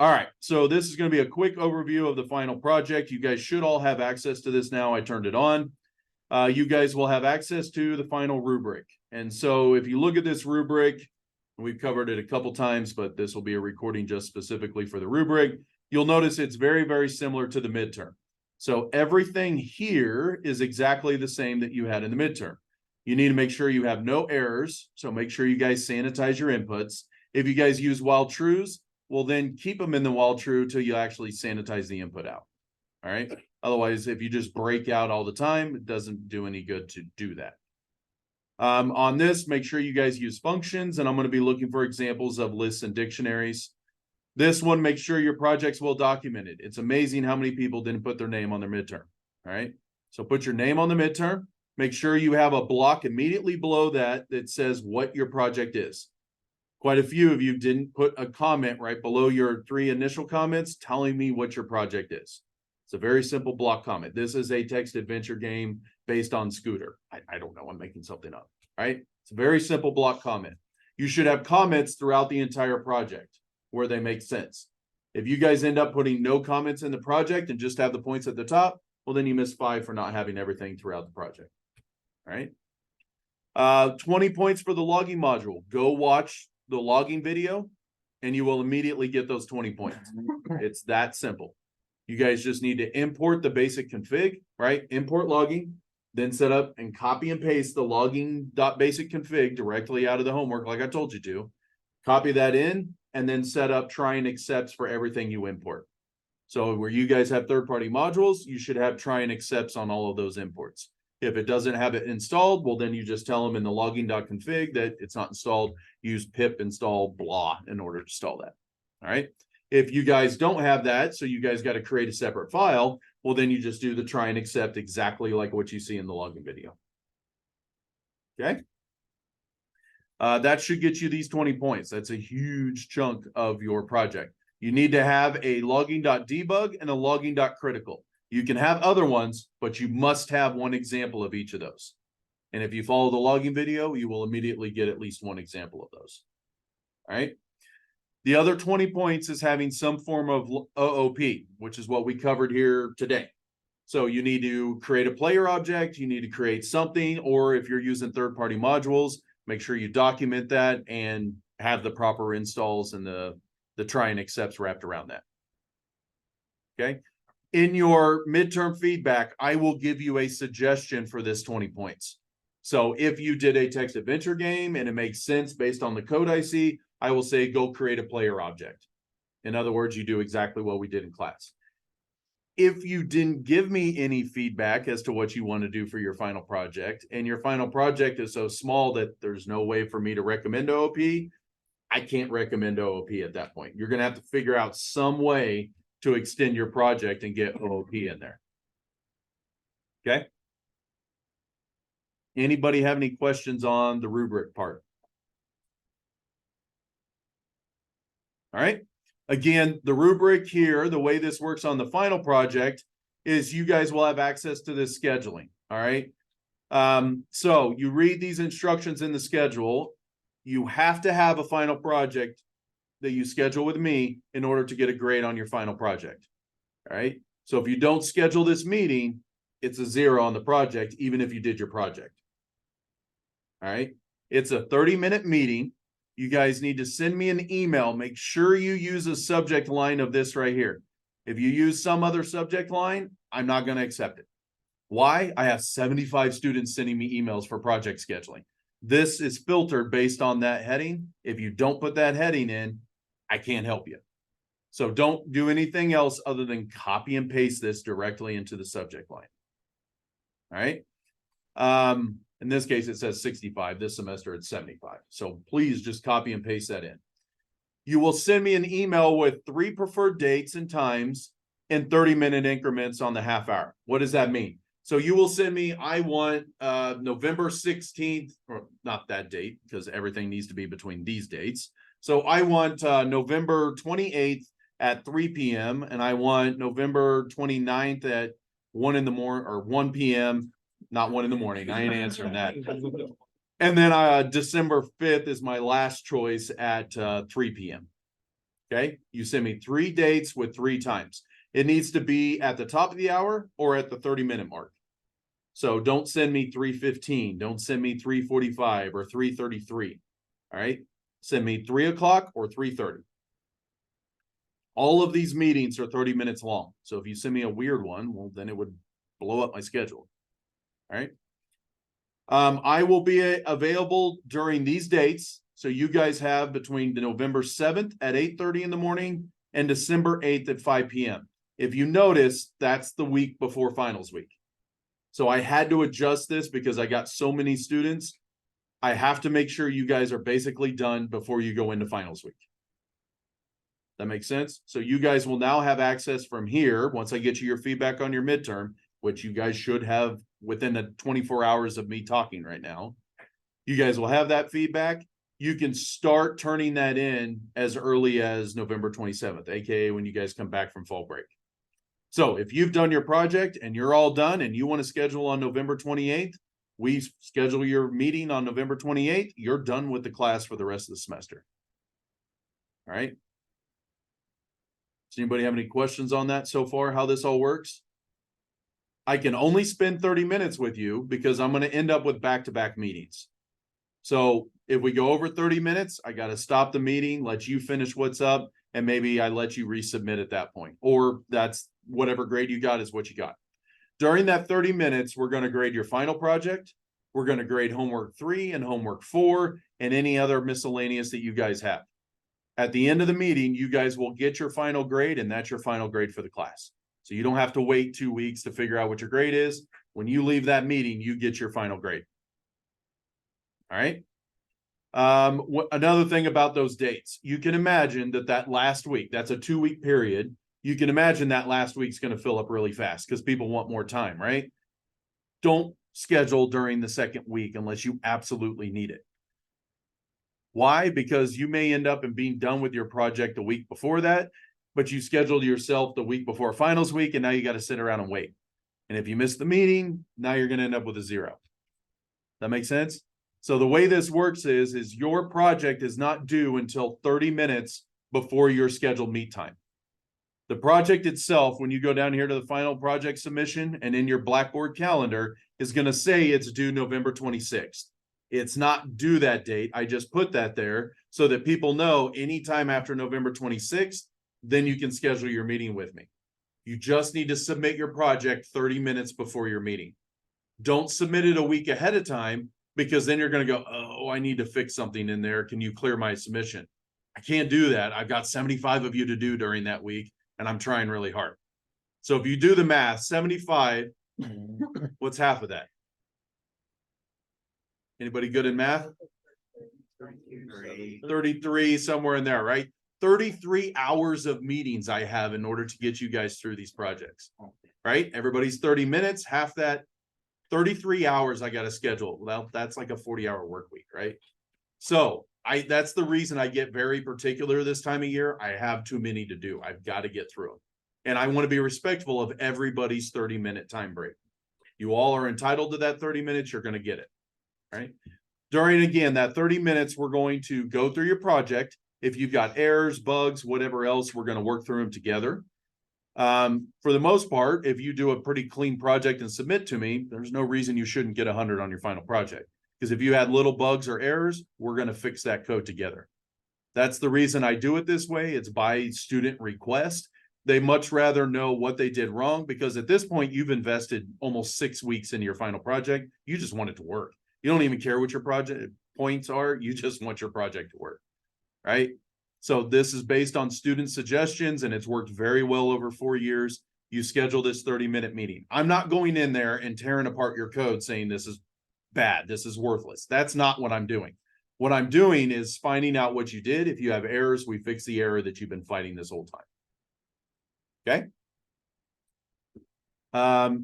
All right, so this is going to be a quick overview of the final project. You guys should all have access to this now. I turned it on. You guys will have access to the final rubric. And so if you look at this rubric, we've covered it a couple times, but this will be a recording just specifically for the rubric. You'll notice it's very, very similar to the midterm. So everything here is exactly the same that you had in the midterm. You need to make sure you have no errors. So make sure you guys sanitize your inputs. If you guys use while trues, well, then keep them in the while true till you actually sanitize the input out. All right. Otherwise, if you just break out all the time, it doesn't do any good to do that. On this, make sure you guys use functions, and I'm going to be looking for examples of lists and dictionaries. This one, make sure your project's well documented. It's amazing how many people didn't put their name on their midterm. All right. So put your name on the midterm. Make sure you have a block immediately below that that says what your project is. Quite a few of you didn't put a comment right below your 3 initial comments telling me what your project is. It's a very simple block comment. This is a text adventure game based on Scooter. I don't know. I'm making something up. All right. It's a very simple block comment. You should have comments throughout the entire project where they make sense. If you guys end up putting no comments in the project and just have the points at the top, well, then you miss 5 for not having everything throughout the project. All right. 20 points for the logging module. Go watch the logging video and you will immediately get those 20 points. It's that simple. You guys just need to import the basic config, right? Import logging, then set up and copy and paste the logging.basic config directly out of the homework like I told you to. Copy that in and then set up try and accepts for everything you import. So where you guys have third-party modules, you should have try and accepts on all of those imports. If it doesn't have it installed, well, then you just tell them in the logging.config that it's not installed. Use pip install blah in order to install that. All right. If you guys don't have that, so you guys got to create a separate file, well, then you just do the try and accept exactly like what you see in the logging video. Okay. That should get you these 20 points. That's a huge chunk of your project. You need to have a logging.debug and a logging.critical. You can have other ones, but you must have one example of each of those. And if you follow the logging video, you will immediately get at least one example of those. All right. The other 20 points is having some form of OOP, which is what we covered here today. So you need to create a player object, you need to create something, or if you're using third-party modules, make sure you document that and have the proper installs and the try and accepts wrapped around that. Okay. In your midterm feedback, I will give you a suggestion for this 20 points. So if you did a text adventure game and it makes sense based on the code I see, I will say, go create a player object. In other words, you do exactly what we did in class. If you didn't give me any feedback as to what you want to do for your final project, and your final project is so small that there's no way for me to recommend OOP, I can't recommend OOP at that point. You're going to have to figure out some way to extend your project and get OOP in there. Okay. Anybody have any questions on the rubric part? All right. Again, the rubric here, the way this works on the final project is you guys will have access to this scheduling. All right. So you read these instructions in the schedule. You have to have a final project that you schedule with me in order to get a grade on your final project. All right. So if you don't schedule this meeting, it's a 0 on the project, even if you did your project. All right. It's a 30-minute meeting. You guys need to send me an email. Make sure you use a subject line of this right here. If you use some other subject line, I'm not going to accept it. Why? I have 75 students sending me emails for project scheduling. This is filtered based on that heading. If you don't put that heading in, I can't help you. So don't do anything else other than copy and paste this directly into the subject line. All right. In this case, it says 65. This semester, it's 75. So please just copy and paste that in. You will send me an email with 3 preferred dates and times in 30-minute increments on the half hour. What does that mean? So you will send me, I want November 16th, or not that date, because everything needs to be between these dates. So I want November 28th at 3 p.m. and I want November 29th at 1 in the morning or 1 p.m. Not 1 in the morning. I ain't answering that. And then December 5th is my last choice at 3 p.m. Okay, you send me 3 dates with 3 times. It needs to be at the top of the hour or at the 30-minute mark. So don't send me 3:15. Don't send me 3:45 or 3:33. All right, send me 3 o'clock or 3:30. All of these meetings are 30 minutes long. So if you send me a weird one, well, then it would blow up my schedule. All right. I will be available during these dates. So you guys have between the November 7th at 8:30 in the morning and December 8th at 5 p.m. If you notice, that's the week before finals week. So I had to adjust this because I got so many students. I have to make sure you guys are basically done before you go into finals week. That makes sense? So you guys will now have access from here, once I get you your feedback on your midterm, which you guys should have within the 24 hours of me talking right now. You guys will have that feedback. You can start turning that in as early as November 27th, aka when you guys come back from fall break. So if you've done your project and you're all done and you want to schedule on November 28th, we schedule your meeting on November 28th. You're done with the class for the rest of the semester. All right. Does anybody have any questions on that so far, how this all works? I can only spend 30 minutes with you because I'm going to end up with back-to-back meetings. So if we go over 30 minutes, I got to stop the meeting, let you finish what's up, and maybe I let you resubmit at that point. Or that's whatever grade you got is what you got. During that 30 minutes, we're going to grade your final project. We're going to grade homework 3 and homework 4 and any other miscellaneous that you guys have. At the end of the meeting, you guys will get your final grade, and that's your final grade for the class. So you don't have to wait 2 weeks to figure out what your grade is. When you leave that meeting, you get your final grade. All right. Another thing about those dates, you can imagine that last week, that's a 2-week period. You can imagine that last week's going to fill up really fast because people want more time, right? Don't schedule during the second week unless you absolutely need it. Why? Because you may end up in being done with your project the week before that, but you scheduled yourself the week before finals week, and now you got to sit around and wait. And if you miss the meeting, now you're going to end up with a 0. That makes sense? So the way this works is your project is not due until 30 minutes before your scheduled meet time. The project itself, when you go down here to the final project submission and in your Blackboard calendar, is going to say it's due November 26th. It's not due that date. I just put that there so that people know anytime after November 26th, then you can schedule your meeting with me. You just need to submit your project 30 minutes before your meeting. Don't submit it a week ahead of time because then you're going to go, oh, I need to fix something in there. Can you clear my submission? I can't do that. I've got 75 of you to do during that week, and I'm trying really hard. So if you do the math, 75, what's half of that? Anybody good in math? 33, somewhere in there, right? 33 hours of meetings I have in order to get you guys through these projects, right? Everybody's 30 minutes, half that, 33 hours I got to schedule. Well, that's like a 40-hour work week, right? So that's the reason I get very particular this time of year. I have too many to do. I've got to get through them. And I want to be respectful of everybody's 30-minute time break. You all are entitled to that 30 minutes. You're going to get it. Right? During, again, that 30 minutes, we're going to go through your project. If you've got errors, bugs, whatever else, we're going to work through them together. For the most part, if you do a pretty clean project and submit to me, there's no reason you shouldn't get 100 on your final project. Because if you had little bugs or errors, we're going to fix that code together. That's the reason I do it this way. It's by student request. They much rather know what they did wrong because at this point, you've invested almost 6 weeks into your final project. You just want it to work. You don't even care what your project points are. You just want your project to work, right? So this is based on student suggestions, and it's worked very well over 4 years. You schedule this 30-minute meeting. I'm not going in there and tearing apart your code saying this is bad, this is worthless. That's not what I'm doing. What I'm doing is finding out what you did. If you have errors, we fix the error that you've been fighting this whole time. Okay?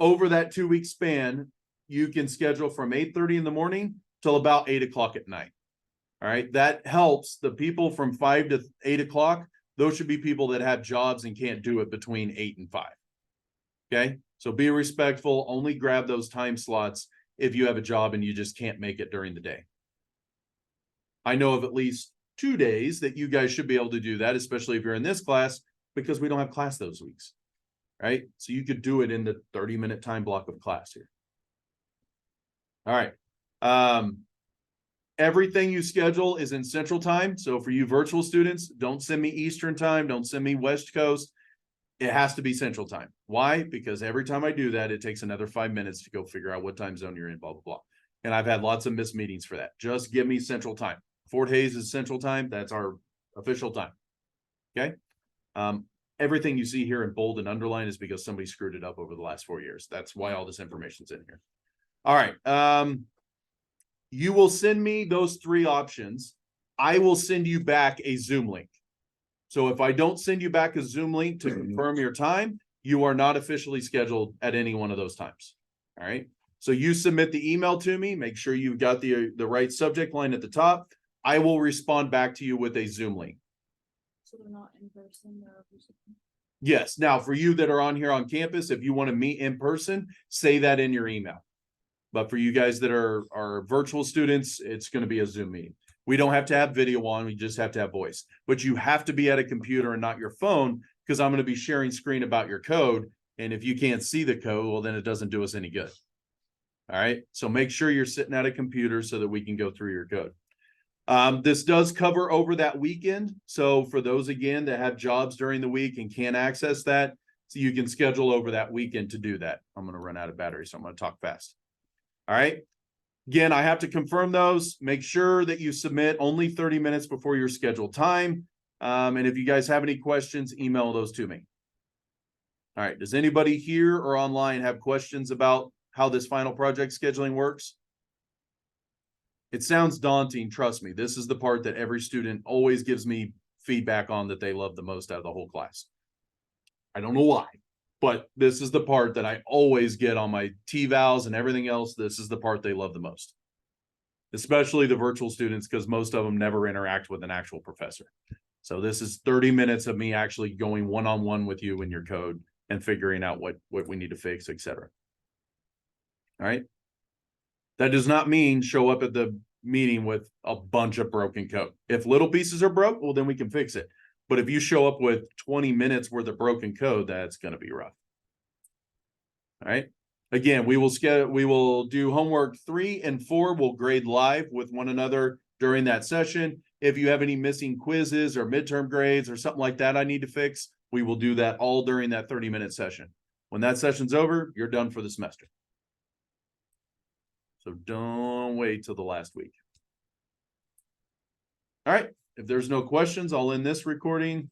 Over that 2-week span, you can schedule from 8:30 in the morning till about 8 o'clock at night. All right. That helps the people from 5 to 8 o'clock. Those should be people that have jobs and can't do it between 8 and 5. Okay. So be respectful. Only grab those time slots if you have a job and you just can't make it during the day. I know of at least 2 days that you guys should be able to do that, especially if you're in this class, because we don't have class those weeks, right? So you could do it in the 30-minute time block of class here. All right. Everything you schedule is in Central Time. So for you virtual students, don't send me Eastern Time. Don't send me West Coast. It has to be Central Time. Why? Because every time I do that, it takes another 5 minutes to go figure out what time zone you're in, blah, blah, blah. And I've had lots of missed meetings for that. Just give me Central Time. Fort Hays is Central Time. That's our official time. Okay. Everything you see here in bold and underline is because somebody screwed it up over the last 4 years. That's why all this information's in here. All right. You will send me those 3 options. I will send you back a Zoom link. So if I don't send you back a Zoom link to confirm your time, you are not officially scheduled at any one of those times. All right. So you submit the email to me. Make sure you've got the right subject line at the top. I will respond back to you with a Zoom link. So they're not in person. Yes. Now, for you that are on here on campus, if you want to meet in person, say that in your email. But for you guys that are virtual students, it's going to be a Zoom meeting. We don't have to have video on. We just have to have voice. But you have to be at a computer and not your phone, because I'm going to be sharing screen about your code. And if you can't see the code, well, then it doesn't do us any good. All right. So make sure you're sitting at a computer so that we can go through your code. This does cover over that weekend. So for those, again, that have jobs during the week and can't access that, so you can schedule over that weekend to do that. I'm going to run out of battery, so I'm going to talk fast. All right. Again, I have to confirm those. Make sure that you submit only 30 minutes before your scheduled time. And if you guys have any questions, email those to me. All right. Does anybody here or online have questions about how this final project scheduling works? It sounds daunting. Trust me. This is the part that every student always gives me feedback on that they love the most out of the whole class. I don't know why, but this is the part that I always get on my T-vals and everything else. This is the part they love the most, especially the virtual students, because most of them never interact with an actual professor. So this is 30 minutes of me actually going one-on-one with you in your code and figuring out what we need to fix, etc. All right. That does not mean show up at the meeting with a bunch of broken code. If little pieces are broke, well, then we can fix it. But if you show up with 20 minutes worth of broken code, that's going to be rough. All right. Again, we will do homework 3 and 4. We'll grade live with one another during that session. If you have any missing quizzes or midterm grades or something like that I need to fix, we will do that all during that 30-minute session. When that session's over, you're done for the semester. So don't wait till the last week. All right. If there's no questions, I'll end this recording.